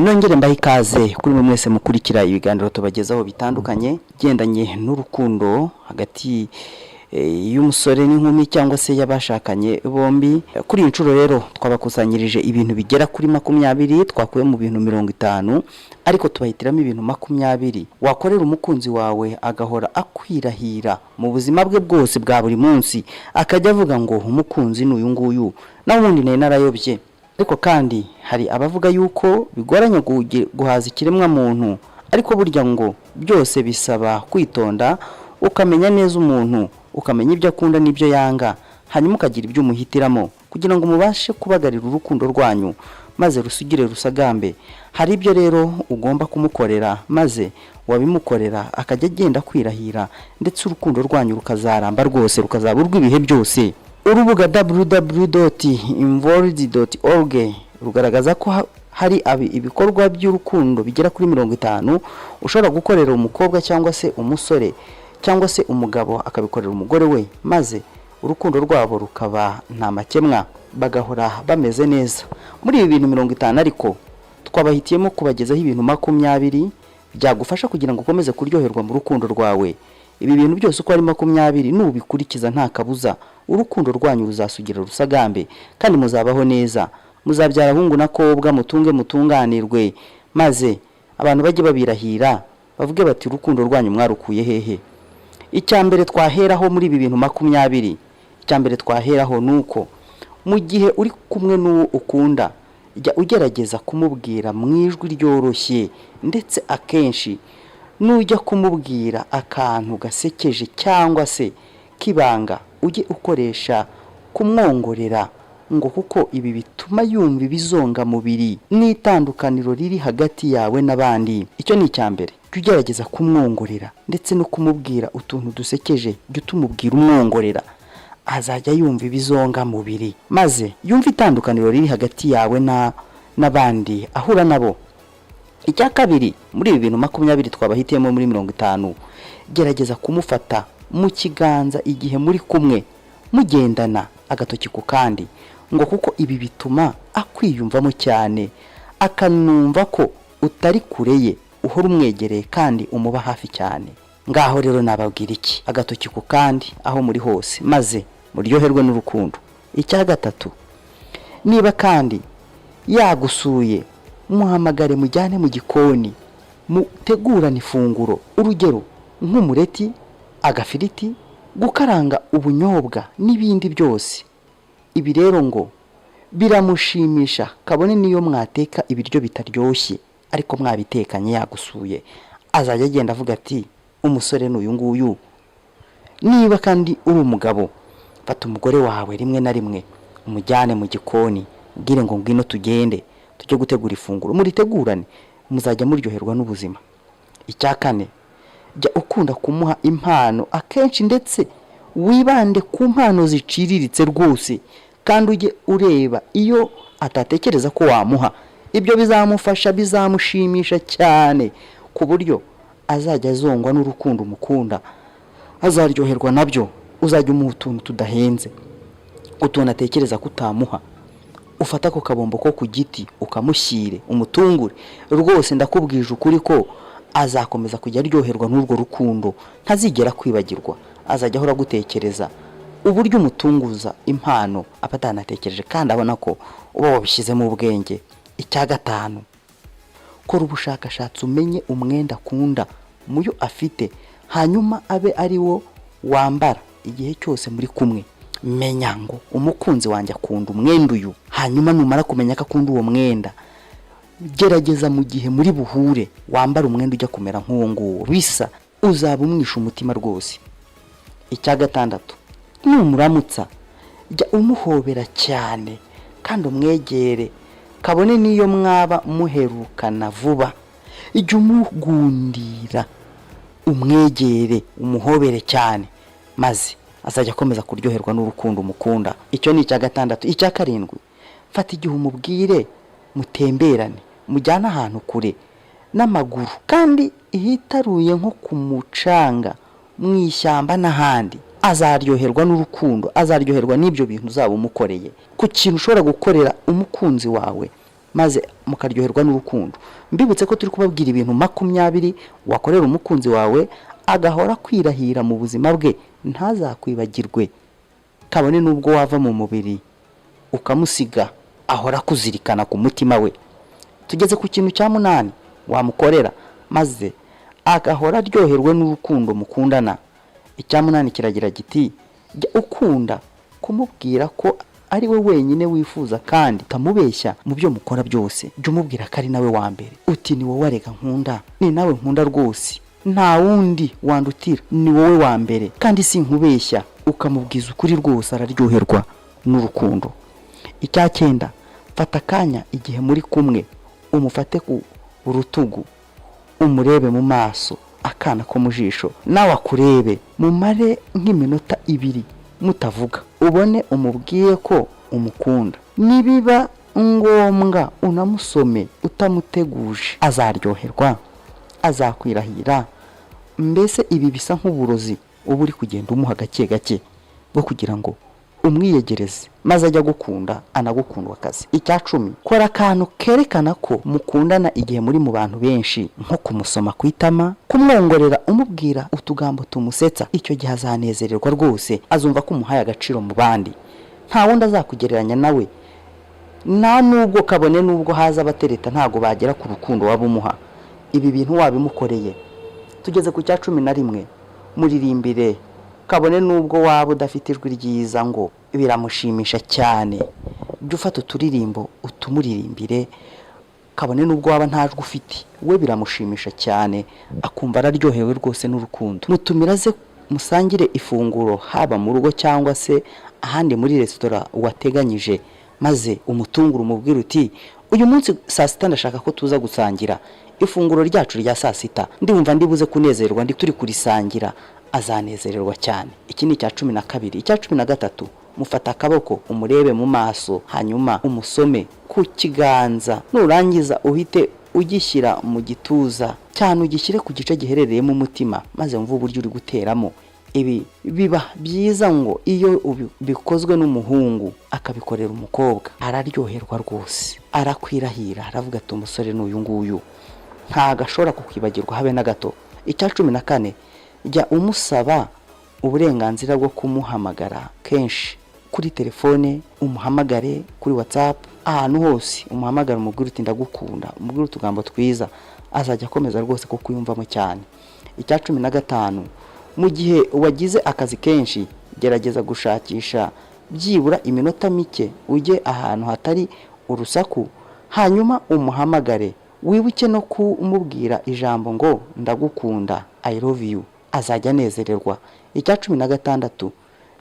nongere mbahe ikaze kuri mwe mwese mukurikira ibiganiro tubagezaho bitandukanye gendanye n'urukundo hagati y'umusore n'inkumi cyangwa se y'abashakanye bombi. Kuri incuro rero twabakusanyirije ibintu bigera kuri 20 twakuye mu bintu 50 ariko tubahitiramo ibintu 20 wakorera umukunzi wawe agahora akwirahira mu buzima bwe bwose bwa buri munsi, akajya avuga ngo umukunzi n'uyu nguyu naho ubundi naye narayobye. Ariko kandi hari abavuga yuko bigoranye guhaza ikiremwa muntu, ariko burya ngo byose bisaba kwitonda, ukamenya neza umuntu, ukamenya ibyo akunda n'ibyo yanga, hanyuma ukagira ibyo umuhitiramo kugira ngo mubashe kubagarira urukundo rwanyu maze rusugire rusagambe. Hari ibyo rero ugomba kumukorera maze wabimukorera akajya agenda kwirahira, ndetse urukundo rwanyu rukazaramba rwose, rukazaburwa ibihe byose. Urubuga www.involved.org rugaragaza ko hari ibikorwa by'urukundo bigera kuri 50 ushobora gukorera umukobwa cyangwa se umusore cyangwa se umugabo akabikorera umugore we, maze urukundo rwabo rukaba nta makemwa, bagahora bameze neza. Muri ibi bintu 50 ariko twabahitiyemo kubagezaho ibintu 20 byagufasha kugira ngo ukomeze kuryoherwa mu rukundo rwawe. Ibi bintu byose uko ari 20 nubikurikiza nta kabuza urukundo rwanyu ruzasugira rusagambe kandi muzabaho neza, muzabyara hungu na kobwa, mutunge mutunganirwe, maze abantu bajye babirahira bavuge bati urukundo rwanyu mwarukuye hehe. Icyambere twaheraho muri ibi bintu 20, icyambere twaheraho nuko mu gihe uri kumwe n'uwo ukunda jya ugerageza kumubwira mu ijwi ryoroshye, ndetse akenshi nujya kumubwira akantu gasekeje cyangwa se kibanga ujye ukoresha kumwongorera ngo, kuko ibi bituma yumva ibizonga mubiri n'itandukaniro riri hagati yawe n'abandi. Icyo ni icyambere, ugerageza kumwongorera ndetse no kumubwira utuntu dusekeje, jya tumubwira umwongorera, azajya yumva ibizonga mubiri maze yumva itandukaniro riri hagati yawe n'abandi ahura nabo. Icya kabiri, muri ibi bintu 20 twabahitiyemo muri 50, gerageza kumufata mu kiganza igihe muri kumwe mugendana agatoki ku kandi, ngo kuko ibi bituma akwiyumvamo cyane, akanumva ko utari kure ye, uhora umwegereye kandi umuba hafi cyane. Ngaho rero nababwira iki, agatoki ku kandi aho muri hose maze muryoherwe n'urukundo. Icya gatatu, niba kandi yagusuye muhamagare mujyane mu gikoni mutegurane ifunguro, urugero nk'umureti, agafiriti, gukaranga ubunyobwa n'ibindi byose. Ibi rero ngo biramushimisha, kabone niyo mwateka ibiryo bitaryoshye ariko mwabitekanye yagusuye, azajya agenda avuga ati umusore n'uyu nguyu. Niba kandi uri umugabo, fata umugore wawe rimwe na rimwe umujyane mu gikoni, ubwire ngo ngwino tugende tujye gutegura ifunguro, muritegurane, muzajya muryoherwa n'ubuzima. Icya kane, jya ukunda kumuha impano akenshi, ndetse wibande ku mpano ziciriritse rwose, kandi ujye ureba iyo atatekereza ko wamuha. Ibyo bizamufasha, bizamushimisha cyane ku buryo azajya azongwa n'urukundo umukunda, azaryoherwa nabyo. Uzajya umuha utuntu tudahenze, utuntu atekereza kutamuha. Ufata ko kabombo ko ku giti ukamushyire, umutungure rwose. Ndakubwije ukuri ko azakomeza kujya aryoherwa n'urwo rukundo, ntazigera kwibagirwa, azajya ahora gutekereza uburyo umutunguza impano abatanatekereje kandi abona ko uba wabishyizemo ubwenge. Icya gatanu, kora ubushakashatsi umenye umwenda akunda muyo afite, hanyuma abe ari wo wambara igihe cyose muri kumwe. Menya ngo umukunzi wanjye akunda umwenda uyu, hanyuma numara kumenya ko akunda uwo mwenda, gerageza mu gihe muri buhure wambara umwenda ujya kumera nk'uwo nguwo, bisa uzaba umwisha umutima rwose. Icya gatandatu, numuramutsa jya umuhobera cyane kandi umwegere, kabone niyo mwaba muherukana vuba, jya umugundira, umwegere, umuhobere cyane, maze azajya akomeza kuryoherwa n'urukundo umukunda. Icyo ni icya gatandatu. Icya karindwi, fata igihe umubwire mutemberane, mujyana ahantu kure n'amaguru kandi ihitaruye nko ku mucanga, mu ishyamba n'ahandi. Azaryoherwa n'urukundo, azaryoherwa n'ibyo bintu uzaba umukoreye. Ku kintu ushobora gukorera umukunzi wawe maze mukaryoherwa n'urukundo. Mbibutse ko turi kubabwira ibintu 20 wakorera umukunzi wawe agahora kwirahira mu buzima bwe, ntazakwibagirwe, kabone nubwo wava mu mubiri ukamusiga, ahora kuzirikana ku mutima we. Tugeze ku kintu cya 8 wamukorera maze agahora aryoherwe n'urukundo mukundana. Icya 8 kiragira giti, jya ukunda kumubwira ko ari we wenyine wifuza kandi utamubeshya mu byo mukora byose. Jya umubwira ko ari nawe wa mbere, uti ni wowe arega nkunda, ni nawe nkunda rwose, nta wundi wandutira, ni wowe wa mbere kandi sinkubeshya. Ukamubwiza ukuri rwose, araryoherwa n'urukundo. Icya 9, fata akanya igihe muri kumwe, umufate ku urutugu, umurebe mu maso, akana ko mu jisho, nawe akurebe, mumare nk'iminota 2 mutavuga, ubone umubwiye ko umukunda. Nibiba ngombwa unamusome utamuteguje, azaryoherwa, azakwirahira. Mbese ibi bisa nk'uburozi uba uri kugenda umuha gake gake bwo kugira ngo umwiyegereze maze ajya gukunda, anagukundwa akazi. Icya 10, kora akantu kerekana ko mukundana igihe muri mu bantu benshi, nko kumusoma kwitama, kumwongorera umubwira utugambo tumusetsa. Icyo gihe azanezererwa rwose, azumva ko umuhaye agaciro mu bandi, nta wundi azakugereranya nawe. Nta nubwo kabone nubwo haza abatereta ntago bagera ku rukundo waba umuha. Ibi bintu wabimukoreye. Tugeze ku cya 11, muririmbire, kabone nubwo waba udafite ijwi ryiza ngo biramushimisha cyane. Jya ufata uturirimbo utumuririmbire, kabone nubwo waba nta jwi ufite, we biramushimisha cyane, akumva araryohewe rwose n'urukundo. Mutumiraze musangire ifunguro, haba mu rugo cyangwa se ahandi muri resitora wateganyije, maze umutungura umubwira uti, uyu munsi saa sita ndashaka ko tuza gusangira ifunguro ryacu rya saa sita, ndumva ndibuze kunezerwa ndi turi kurisangira. Azanezererwa cyane. Iki ni icya 12. Icya 13, mufata akaboko umurebe mu maso, hanyuma umusome ku kiganza, nurangiza uhite ugishyira mu gituza cyane, ugishyire ku gice giherereye mu mutima, maze mvuga uburyo uri guteramo. Ibi biba byiza ngo iyo bikozwe n'umuhungu akabikorera umukobwa, araryoherwa rwose, arakwirahira, aravuga ati umusore n'uyu nguyu ntago ashobora kukwibagirwa habe na gato. Icya 14, jya umusaba uburenganzira bwo kumuhamagara kenshi kuri telefone, umuhamagare kuri WhatsApp, ahantu hose umuhamagara, umubwire uti ndagukunda, umubwire utugambo twiza, azajya akomeza rwose kuko yumvamo cyane. Icya 15, mu gihe wagize akazi kenshi, gerageza gushakisha byibura iminota mike, ujye ahantu hatari urusaku, hanyuma umuhamagare, wibuke no kumubwira ijambo ngo ndagukunda, I love you, azajya anezererwa. Icya 16,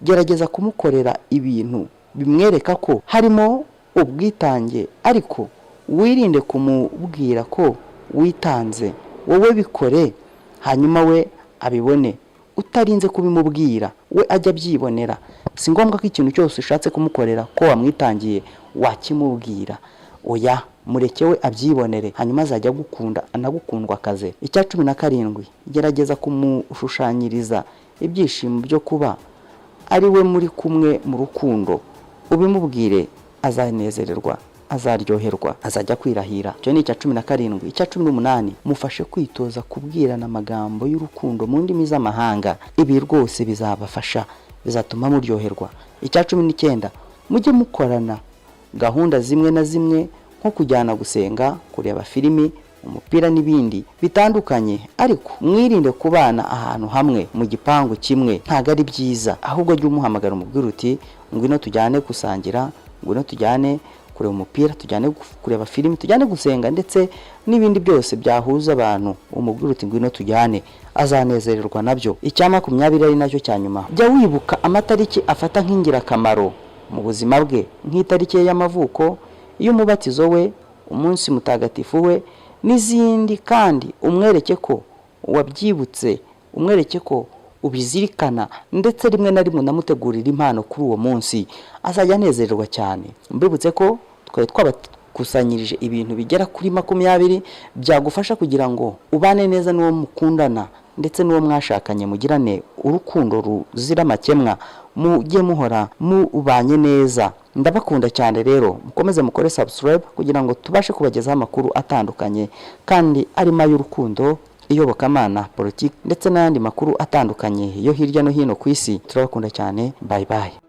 gerageza kumukorera ibintu bimwereka ko harimo ubwitange, ariko wirinde kumubwira ko witanze, wowe bikore hanyuma we abibone, utarinze kubimubwira, we ajya byibonera. Si ngombwa ko ikintu cyose ushatse kumukorera ko wamwitangiye wakimubwira, oya, mureke we abyibonere, hanyuma azajya gukunda, anagukundwa akaze. Icya 17, gerageza kumushushanyiriza ibyishimo byo kuba ari we muri kumwe mu rukundo, ubimubwire, azanezererwa, azaryoherwa, azajya kwirahira. Icyo ni icya 17. Icya 18, mufashe kwitoza kubwirana amagambo y'urukundo mu ndimi z'amahanga. Ibi rwose bizabafasha, bizatuma muryoherwa. Icya 19, mujye mukorana gahunda zimwe na zimwe, nko kujyana gusenga, kureba filimi, umupira n'ibindi bitandukanye, ariko mwirinde kubana ahantu hamwe mu gipangu kimwe, ntago ari byiza. Ahubwo jya umuhamagara umubwira uti ngwino tujyane gusangira, ngwino tujyane kureba umupira, tujyane kureba filimi, tujyane gusenga, ndetse n'ibindi byose byahuza abantu, umubwira uti ngwino tujyane, azanezererwa nabyo. Icya 20 ari nacyo cya nyuma, jya wibuka amatariki afata nk'ingirakamaro mu buzima bwe, nk'itariki y'amavuko, y'umubatizo we, umunsi mutagatifu we n'izindi, kandi umwereke ko wabyibutse, umwereke ko ubizirikana, ndetse rimwe na rimwe namutegurira impano kuri uwo munsi, azajya anezererwa cyane. Mbibutse ko twari twabakusanyirije ibintu bigera kuri 20 byagufasha kugira ngo ubane neza n'uwo mukundana ndetse n'uwo mwashakanye mugirane urukundo ruzira amakemwa, mujye muhora mubanye neza. Ndabakunda cyane rero, mukomeze mukore subscribe kugira ngo tubashe kubagezaho amakuru atandukanye kandi arimo y'urukundo, iyobokamana, politiki ndetse n'andi makuru atandukanye yo hirya no hino ku isi. Turabakunda cyane, bye bye.